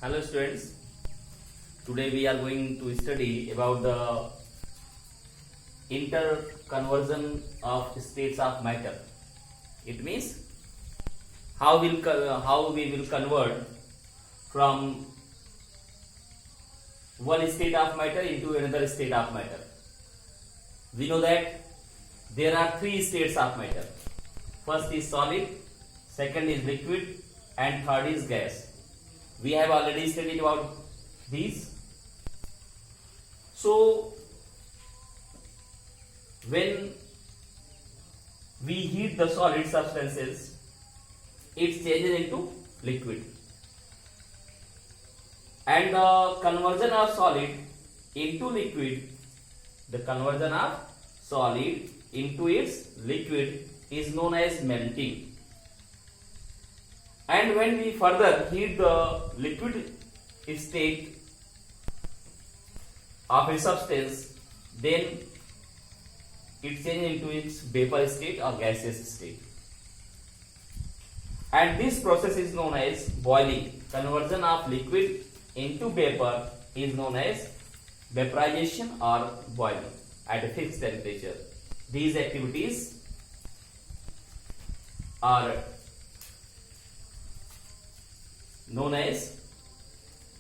Hello students, today we are going to study about the interconversion of states of matter. It means how we will convert from one state of matter into another state of matter. We know that there are three states of matter. First is solid, second is liquid, and third is gas. We have already studied about these. So when we heat the solid substances, it changes into liquid, and the conversion of solid into liquid, its liquid is known as melting. And when we further heat the liquid state of a substance, then it changes into its vapor state or gaseous state. And this process is known as boiling. Conversion of liquid into vapor is known as vaporization or boiling at a fixed temperature. These activities are known as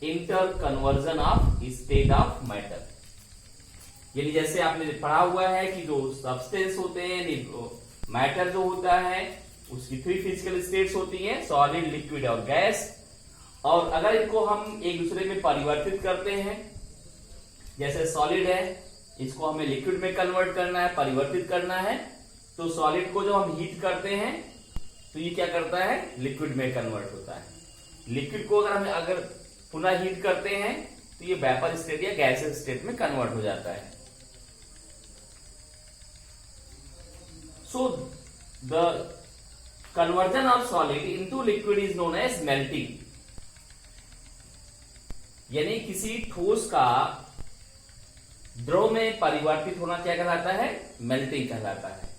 interconversion of state of matter. यानी जैसे आपने पढ़ा हुआ है कि जो substance होते हैं, मैटर जो होता है उसकी थ्री फिजिकल स्टेट्स होती हैं, सॉलिड, लिक्विड और गैस. और अगर इनको हम एक दूसरे में परिवर्तित करते हैं, जैसे सॉलिड है, इसको हमें लिक्विड में कन्वर्ट करना है, परिवर्तित करना है, तो सॉलिड को जब हम हीट करते हैं तो ये क्या करता है, लिक्विड में कन्वर्ट होता है. लिक्विड को अगर पुनः हीट करते हैं तो ये वेपर स्टेट या गैसेस स्टेट में कन्वर्ट हो जाता है. So the conversion of solid into liquid is known as melting. यानी किसी ठोस का द्रव में परिवर्तित होना क्या कहलाता है, मेल्टिंग कहलाता है.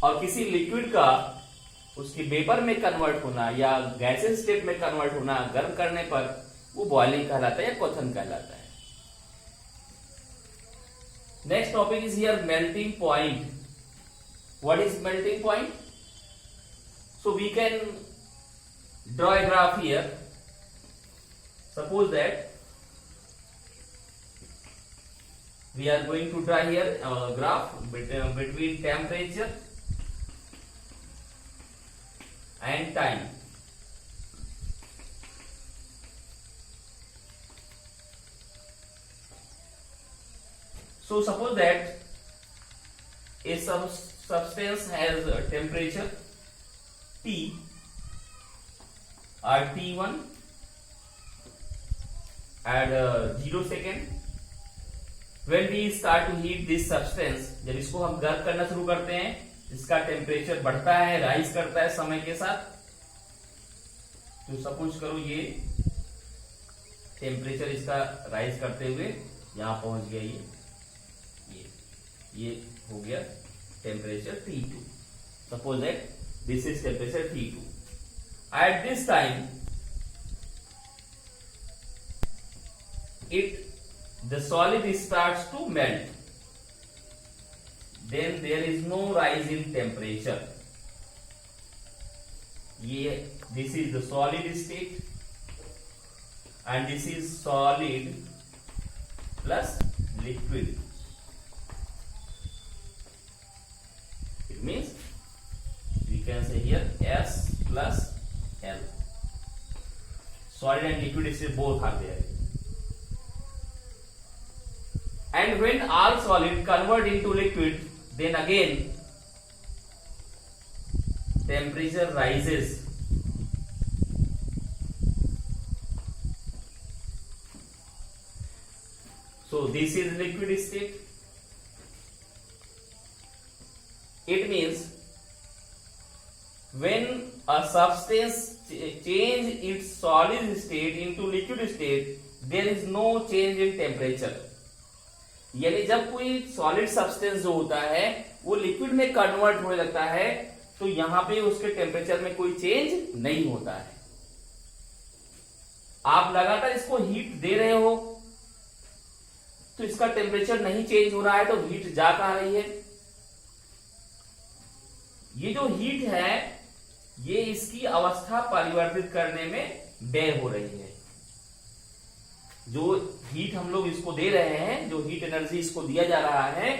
और किसी लिक्विड का उसकी वेपर में कन्वर्ट होना या गैसेस स्टेट में कन्वर्ट होना गर्म करने पर वो बॉइलिंग कहलाता है या क्वथन कहलाता है. Next topic is here melting point. What is melting point? So we can draw a graph here. Suppose that we are going to draw here a graph between temperature and time. So suppose that a substance has a temperature T or T1 at 0 second. When we start to heat this substance, जब इसको हम गर्म करना शुरू करते हैं, इसका temperature बढ़ता है, राइज करता है समय के साथ. तो सपोज करो ये टेम्परेचर इसका राइज करते हुए यहां पहुंच गया. ये हो गया temperature T2. Suppose that this is temperature T2. At this time the solid starts to melt. Then there is no rise in temperature. This is the solid state and this is solid plus liquid. It means we can say here S plus L. Solid and liquid state both are there. And when all solid convert into liquid, then again temperature rises. So this is liquid state. It means when a substance change its solid state into liquid state, there is no change in temperature. यानी जब कोई solid substance जो होता है वो liquid में convert होने लगता है तो यहां पे उसके टेम्परेचर में कोई चेंज नहीं होता है. आप लगातार इसको हीट दे रहे हो तो इसका टेम्परेचर नहीं चेंज हो रहा है, तो हीट जा कहां रही है? ये जो हीट है ये इसकी अवस्था परिवर्तित करने में व्यय हो रही है। जो हीट हम लोग इसको दे रहे हैं, जो हीट एनर्जी इसको दिया जा रहा है,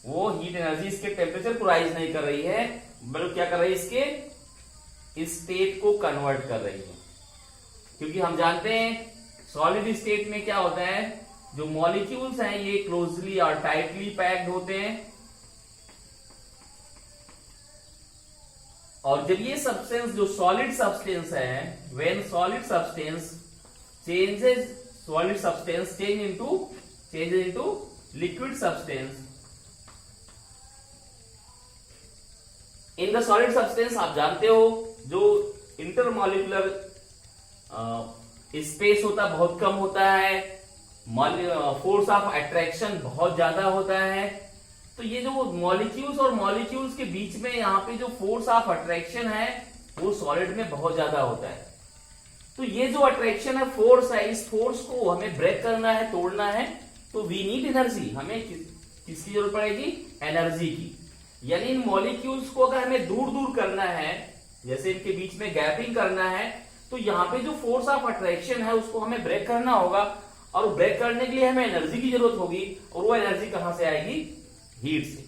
वो हीट एनर्जी इसके टेम्परेचर को राइज नहीं कर रही है, बल्कि क्या कर रही है, इसके स्टेट को कन्वर्ट कर रही है। क्योंकि हम जानते हैं सॉलिड स्टेट में क्या होता है, जो मॉलिक्यूल्स हैं ये क्लोजली और टाइटली पैक्ड होते हैं, और जब ये सब्सटेंस जो सॉलिड सब्सटेंस है, when solid substance changes into liquid substance, in the solid substance आप जानते हो जो इंटरमॉलिक्यूलर स्पेस होता है बहुत कम होता है, फोर्स ऑफ अट्रैक्शन बहुत ज्यादा होता है। तो ये जो मॉलिक्यूल्स और मॉलिक्यूल्स के बीच में यहाँ पे जो फोर्स ऑफ अट्रैक्शन है वो सॉलिड में बहुत ज्यादा होता है। तो ये जो अट्रैक्शन है, फोर्स है, इस फोर्स को हमें ब्रेक करना है, तोड़ना है, तो वी नीड एनर्जी। हमें किसकी जरूरत पड़ेगी? एनर्जी की। यानी इन मॉलिक्यूल्स को अगर हमें दूर दूर करना है, जैसे इनके बीच में गैपिंग करना है, तो यहाँ पे जो फोर्स ऑफ अट्रैक्शन है उसको हमें ब्रेक करना होगा, और ब्रेक करने के लिए हमें एनर्जी की जरूरत होगी, और वो एनर्जी कहां से आएगी? हीट से।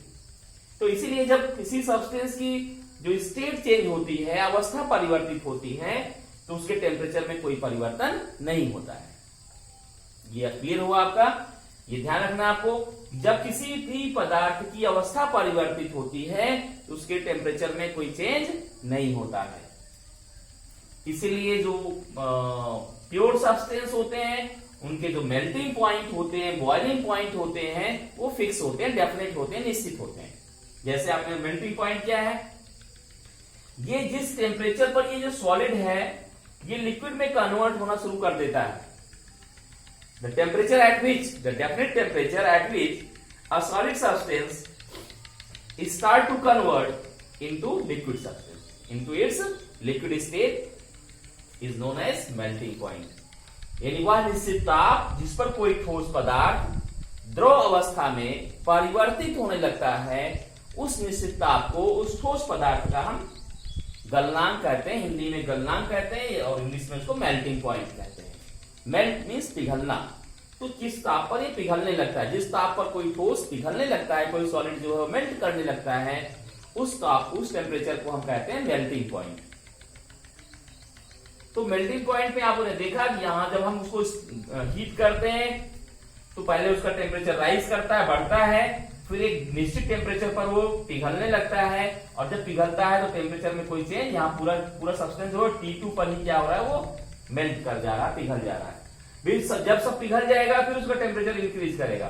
तो इसीलिए जब किसी सब्सटेंस की जो स्टेट चेंज होती है, अवस्था परिवर्तित होती है, तो उसके टेम्परेचर में कोई परिवर्तन नहीं होता है। ये क्लियर हुआ आपका? ये ध्यान रखना आपको, जब किसी भी पदार्थ की अवस्था परिवर्तित होती है तो उसके टेम्परेचर में कोई चेंज नहीं होता है। इसीलिए जो प्योर सब्सटेंस होते हैं उनके जो मेल्टिंग पॉइंट होते हैं, बॉइलिंग पॉइंट होते हैं, वो फिक्स होते हैं, डेफिनेट होते हैं, निश्चित होते हैं। जैसे आपने मेल्टिंग पॉइंट क्या है, ये जिस टेम्परेचर पर ये जो सॉलिड है ये लिक्विड में कन्वर्ट होना शुरू कर देता है, the definite temperature at which a solid substance start to convert into liquid substance into its liquid state is known as melting point. यानी वह निश्चित ताप जिस पर कोई ठोस पदार्थ द्रव अवस्था में परिवर्तित होने लगता है, उस निश्चित ताप को उस ठोस पदार्थ का हम गलनांक कहते हैं, हिंदी में गलनांक कहते हैं और इंग्लिश में उसको मेल्टिंग पॉइंट कहते हैं। मेल्ट मीन्स पिघलना। तो किस ताप पर ये पिघलने लगता है, जिस ताप पर कोई ठोस पिघलने लगता है, कोई सॉलिड जो है मेल्ट करने लगता है, उस ताप, उस टेम्परेचर को हम कहते हैं मेल्टिंग पॉइंट। तो मेल्टिंग पॉइंट पे आपने देखा कि यहां जब हम उसको हीट करते हैं तो पहले उसका टेम्परेचर राइज करता है, बढ़ता है, फिर एक निश्चित टेम्परेचर पर वो पिघलने लगता है, और जब पिघलता है तो टेम्परेचर में कोई चेंज, यहाँ पूरा सब्सटेंस जो T2 पर ही क्या हो रहा है, वो मेल्ट कर जा रहा है, पिघल जा रहा है। फिर जब सब पिघल जाएगा फिर उसका टेम्परेचर इंक्रीज करेगा।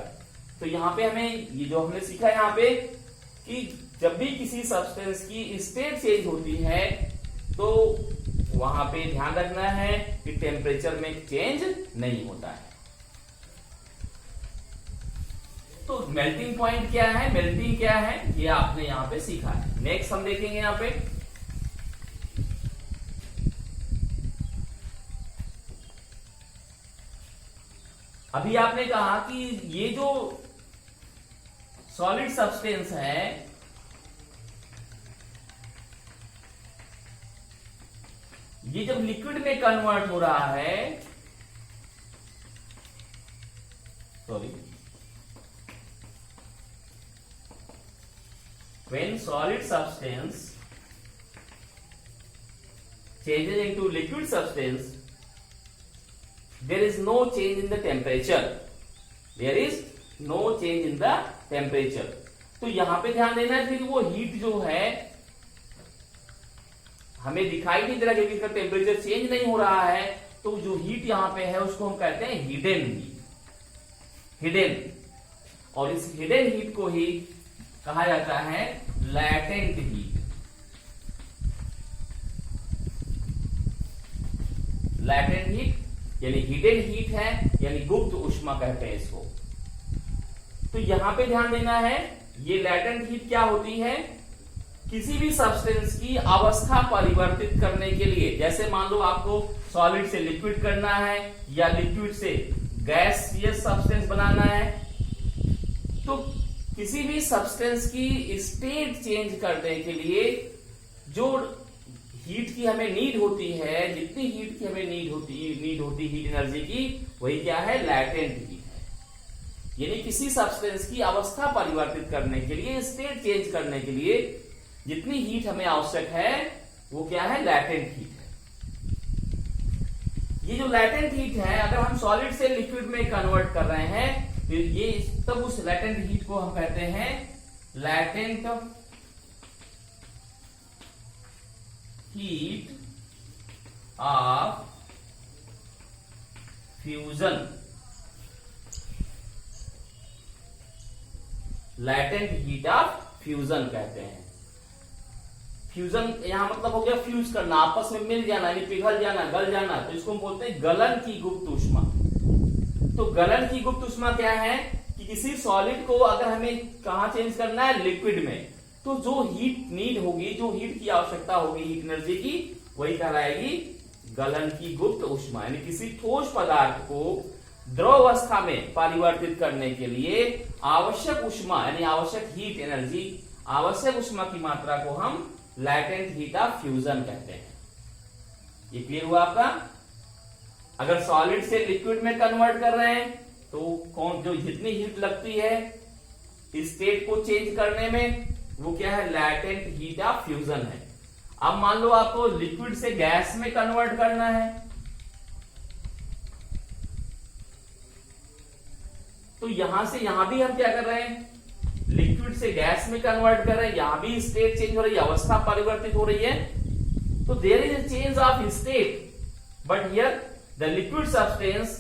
तो यहाँ पे हमें ये जो हमने सीखा यहाँ पे कि जब भी किसी सब्सटेंस की स्टेट चेंज होती है तो वहां पे ध्यान रखना है कि टेम्परेचर में चेंज नहीं होता है। तो मेल्टिंग पॉइंट क्या है, मेल्टिंग क्या है, ये आपने यहां पे सीखा है। नेक्स्ट हम देखेंगे यहां पे अभी आपने कहा कि ये जो सॉलिड सब्सटेंस है ये जब लिक्विड में कन्वर्ट हो रहा है, when solid substance changes into liquid substance, there is no change in the temperature. There is no change in the temperature. तो यहां पे ध्यान देना है, फिर वो हीट जो है हमें दिखाई नहीं दे रहा क्योंकि इसका टेम्परेचर चेंज नहीं हो रहा है, तो जो हीट यहां पे है उसको हम कहते हैं हिडन हीट, हिडन। और इस हिडन हीट को ही कहा जाता है लैटेंट हीट। लैटेंट हीट यानी हिडन हीट है, यानी गुप्त ऊष्मा कहते हैं इसको। तो यहां पे ध्यान देना है, ये लैटेंट हीट क्या होती है किसी भी सब्सटेंस की अवस्था परिवर्तित करने के लिए, जैसे मान लो आपको सॉलिड से लिक्विड करना है या लिक्विड से गैसियस सब्सटेंस बनाना है, तो किसी भी सब्सटेंस की स्टेट चेंज करने के लिए जो हीट की हमें नीड होती है, जितनी हीट की हमें नीड होती हीट एनर्जी की, वही क्या है, लैटेंट हीट है। यानी किसी सब्सटेंस की अवस्था परिवर्तित करने के लिए, स्टेट चेंज करने के लिए जितनी हीट हमें आवश्यक है वो क्या है, लैटेंट हीट है। ये जो लैटेंट हीट है, अगर हम सॉलिड से लिक्विड में कन्वर्ट कर रहे हैं तो ये तब उस लैटेंट हीट को हम कहते हैं latent heat of fusion. Latent heat of fusion कहते हैं। फ्यूजन यहां मतलब हो गया फ्यूज करना, आपस में मिल जाना, यानी पिघल जाना, गल जाना, तो इसको हम बोलते हैं गलन की गुप्त ऊष्मा। तो गलन की गुप्त ऊष्मा क्या है कि किसी सॉलिड को अगर हमें कहां चेंज करना है, लिक्विड में, तो जो हीट नीड होगी, जो हीट की आवश्यकता होगी हीट एनर्जी की, वही कहलाएगी गलन की गुप्त ऊष्मा। यानी किसी ठोस पदार्थ को द्रव अवस्था में परिवर्तित करने के लिए आवश्यक ऊष्मा, यानी आवश्यक हीट एनर्जी, आवश्यक ऊष्मा की मात्रा को हम लैटेंट हीट ऑफ फ्यूजन कहते हैं। ये क्लियर हुआ आपका? अगर सॉलिड से लिक्विड में कन्वर्ट कर रहे हैं तो कौन जो जितनी हीट लगती है स्टेट को चेंज करने में, वो क्या है, लैटेंट हीट ऑफ फ्यूजन है। अब मान लो आपको लिक्विड से गैस में कन्वर्ट करना है, तो यहां से यहां भी हम क्या कर रहे हैं, लिक्विड से गैस में कन्वर्ट कर रहे हैं, यहां भी स्टेट चेंज हो रही है, अवस्था परिवर्तित हो रही है। तो there is a change of state, but here the liquid substance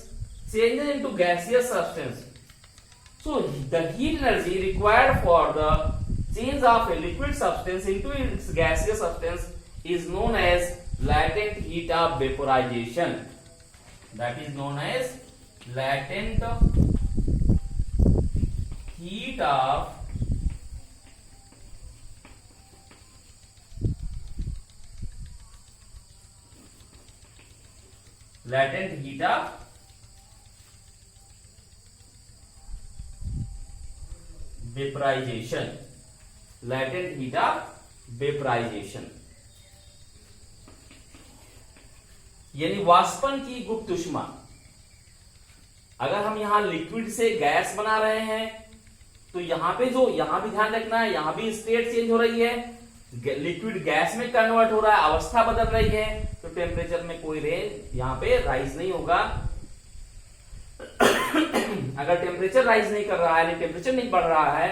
changes into gaseous substance. So the heat energy required for the change of a liquid substance into its gaseous substance is known as latent heat of vaporization. That is known as latent heat of vaporisation. Latent heat of vaporisation यानी वाष्पन की गुप्त ऊष्मा। अगर हम यहां liquid से gas बना रहे हैं तो यहां पे जो, यहां भी ध्यान रखना है, यहां भी स्टेट चेंज हो रही है, लिक्विड गैस में कन्वर्ट हो रहा है, अवस्था बदल रही है, तो टेम्परेचर में कोई रेंज यहां पे राइज नहीं होगा। अगर टेम्परेचर राइज नहीं कर रहा है, टेम्परेचर नहीं बढ़ रहा है,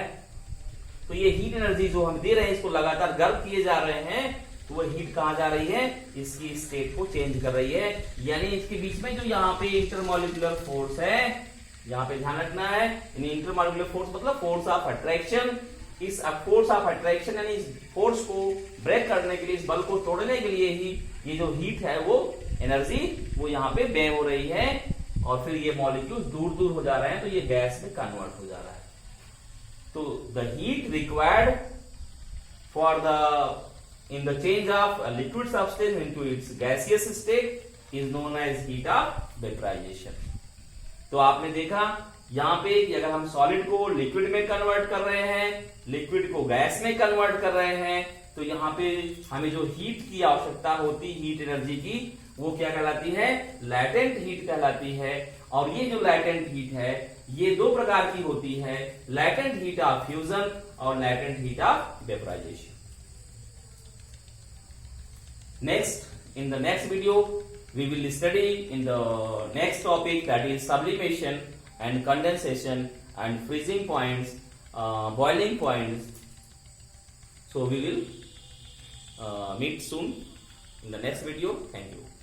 तो ये हीट एनर्जी जो हम दे रहे हैं, इसको लगातार गर्म किए जा रहे हैं, तो वो हीट कहां जा रही है, इसकी स्टेट को चेंज कर रही है। यानी इसके बीच में जो यहाँ पे इंटरमॉलिक्यूलर फोर्स है, यहाँ पे ध्यान रखना है, इंटरमॉलिक्यूलर फोर्स मतलब फोर्स ऑफ अट्रैक्शन। इस फोर्स ऑफ अट्रैक्शन यानी इस फोर्स को ब्रेक करने के लिए, इस बल को तोड़ने के लिए ही ये जो हीट है, वो एनर्जी वो यहाँ पे बे हो रही है, और फिर ये मॉलिक्यूल दूर दूर हो जा रहे हैं, तो ये गैस में कन्वर्ट हो जा रहा है। तो the heat required for the in the change of a liquid substance into its gaseous state is known as heat of vaporization. तो आपने देखा यहाँ पे कि अगर हम सॉलिड को लिक्विड में कन्वर्ट कर रहे हैं, लिक्विड को गैस में कन्वर्ट कर रहे हैं, तो यहाँ पे हमें जो हीट की आवश्यकता होती, हीट एनर्जी की, वो क्या कहलाती है, लैटेंट हीट कहलाती है। और ये जो लैटेंट हीट है, ये दो प्रकार की होती है, लैटेंट हीट ऑफ फ्यूजन और latent heat of vaporisation. Next, in the next video, we will study in the next topic, that is sublimation and condensation and freezing points, boiling points. So we will meet soon in the next video. Thank you.